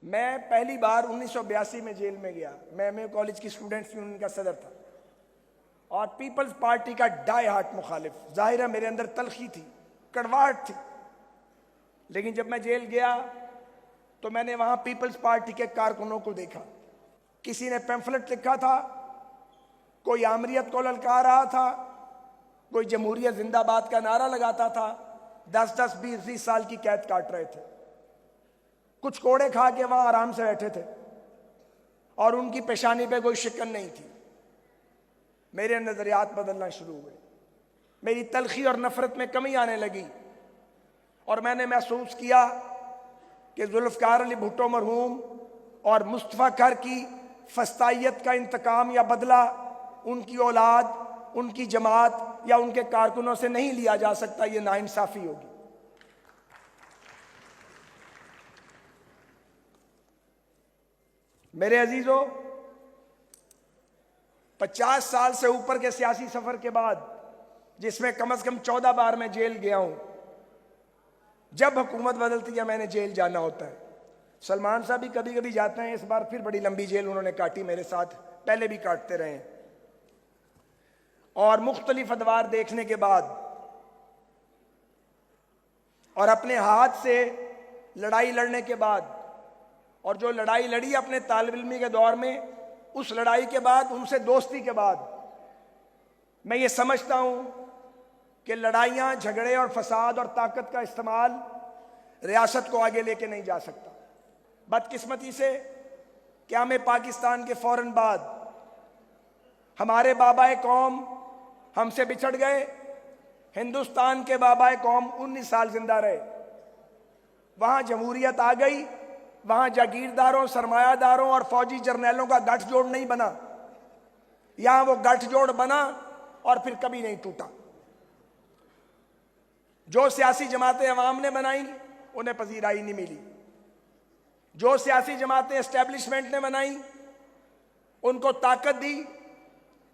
मैं पहली बार 1982 में जेल में गया। मैं एमए कॉलेज की स्टूडेंट्स यूनियन का सदर था और पीपल्स पार्टी का डाई हार्ट मुखालिफ। जाहिर है मेरे अंदर तलखी थी, कड़वाहट थी। लेकिन जब मैं जेल गया तो मैंने वहां पीपल्स पार्टी के कारकुनों को देखा। किसी ने पैम्फलेट लिखा था, कोई आमरीयत को ललकार रहा था, कोई जमहूरियत जिंदाबाद का नारा लगाता था। 10-10, 20-20 साल की कैद काट रहे थे। कुछ कोड़े खा के वहां आराम से बैठे थे और उनकी पेशानी पे कोई शिकन नहीं थी। मेरे नजरियात बदलना शुरू हुए, मेरी तलखी और नफरत में कमी आने लगी और मैंने महसूस किया कि जुल्फकार अली भुट्टो मरहूम और मुस्तफ़ा कर की फस्तायत का इंतकाम या बदला उनकी औलाद, उनकी जमात या उनके कारकुनों से नहीं लिया जा सकता। ये नाइंसाफी होगी। मेरे अजीजों, 50 साल से ऊपर के सियासी सफर के बाद, जिसमें कम से कम 14 बार मैं जेल गया हूं, जब हुकूमत बदलती है मैंने जेल जाना होता है। सलमान साहब भी कभी कभी जाते हैं। इस बार फिर बड़ी लंबी जेल उन्होंने काटी मेरे साथ, पहले भी काटते रहे। और मुख्तलिफ अदवार देखने के बाद और अपने हाथ से लड़ाई लड़ने के बाद, और जो लड़ाई लड़ी अपने तालिब इल्मी के दौर में, उस लड़ाई के बाद, उनसे दोस्ती के बाद, मैं ये समझता हूं कि लड़ाइयां, झगड़े और फसाद और ताकत का इस्तेमाल रियासत को आगे लेके नहीं जा सकता। बदकिस्मती से क्या में पाकिस्तान के फौरन बाद हमारे बाबाए कौम हमसे बिछड़ गए। हिंदुस्तान के बाबाए कौम 19 साल जिंदा रहे। वहां जमहूरियत आ गई, वहां जागीरदारों, सरमायादारों और फौजी जर्नैलों का गठजोड़ नहीं बना। यहां वो गठजोड़ बना और फिर कभी नहीं टूटा। जो सियासी जमातें अवाम ने बनाई उन्हें पजीराई नहीं मिली। जो सियासी जमातें एस्टेब्लिशमेंट ने बनाई उनको ताकत दी,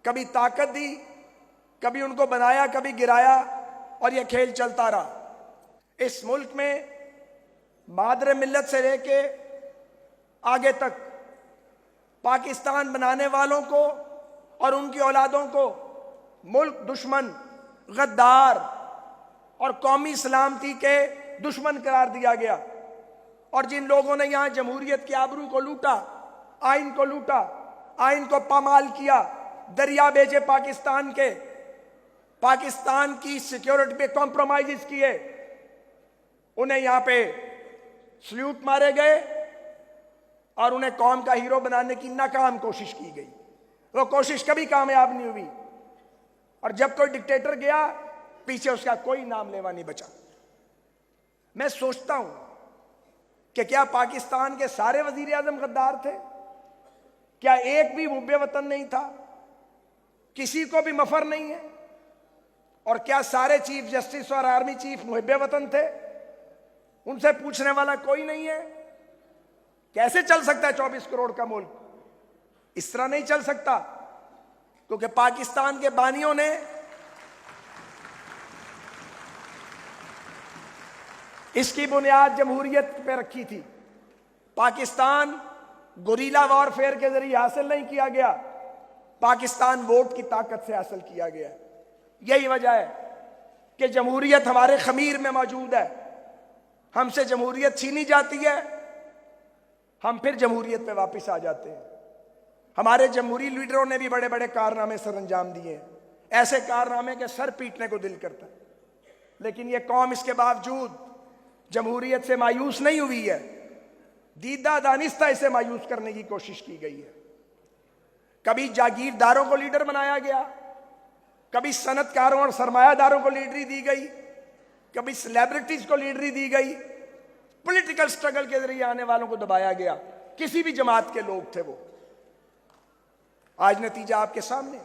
कभी ताकत दी, कभी उनको बनाया, कभी गिराया, और यह खेल चलता रहा। इस मुल्क में मादर मिल्लत से लेके आगे तक पाकिस्तान बनाने वालों को और उनकी औलादों को मुल्क दुश्मन, गद्दार और कौमी सलामती के दुश्मन करार दिया गया। और जिन लोगों ने यहां जमहूरियत की आबरू को लूटा, आइन को लूटा, आइन को पामाल किया, दरिया भेजे पाकिस्तान के, पाकिस्तान की सिक्योरिटी पे कॉम्प्रोमाइज किए, उन्हें यहां पे सल्यूट मारे गए और उन्हें कौम का हीरो बनाने की नाकाम कोशिश की गई। वो कोशिश कभी कामयाब नहीं हुई और जब कोई डिक्टेटर गया पीछे उसका कोई नाम लेवा नहीं बचा। मैं सोचता हूं कि क्या पाकिस्तान के सारे वजीर आजम गद्दार थे? क्या एक भी मुहब्बे वतन नहीं था? किसी को भी मफर नहीं है? और क्या सारे चीफ जस्टिस और आर्मी चीफ मुहब्बे वतन थे? उनसे पूछने वाला कोई नहीं है। कैसे चल सकता है 24 करोड़ का मुल्क? इस तरह नहीं चल सकता, क्योंकि पाकिस्तान के बानियों ने इसकी बुनियाद जमहूरियत पे रखी थी। पाकिस्तान गुरीला वॉरफेयर के जरिए हासिल नहीं किया गया, पाकिस्तान वोट की ताकत से हासिल किया गया। यही वजह है कि जमहूरियत हमारे खमीर में मौजूद है। हमसे जमहूरियत छीनी जाती है, हम फिर जमहूरियत पे वापस आ जाते हैं। हमारे जमहूरी लीडरों ने भी बड़े बड़े कारनामे सर अंजाम दिए हैं, ऐसे कारनामे के सर पीटने को दिल करता है। लेकिन यह कौम इसके बावजूद जमहूरियत से मायूस नहीं हुई है। दीदा दानिस्ता इसे मायूस करने की कोशिश की गई है। कभी जागीरदारों को लीडर बनाया गया, कभी सनतकारों और सरमायादारों को लीडरी दी गई, कभी सेलिब्रिटीज को लीडरी दी गई। पॉलिटिकल स्ट्रगल के जरिए आने वालों को दबाया गया। किसी भी जमात के लोग थे वो। आज नतीजा आपके सामने।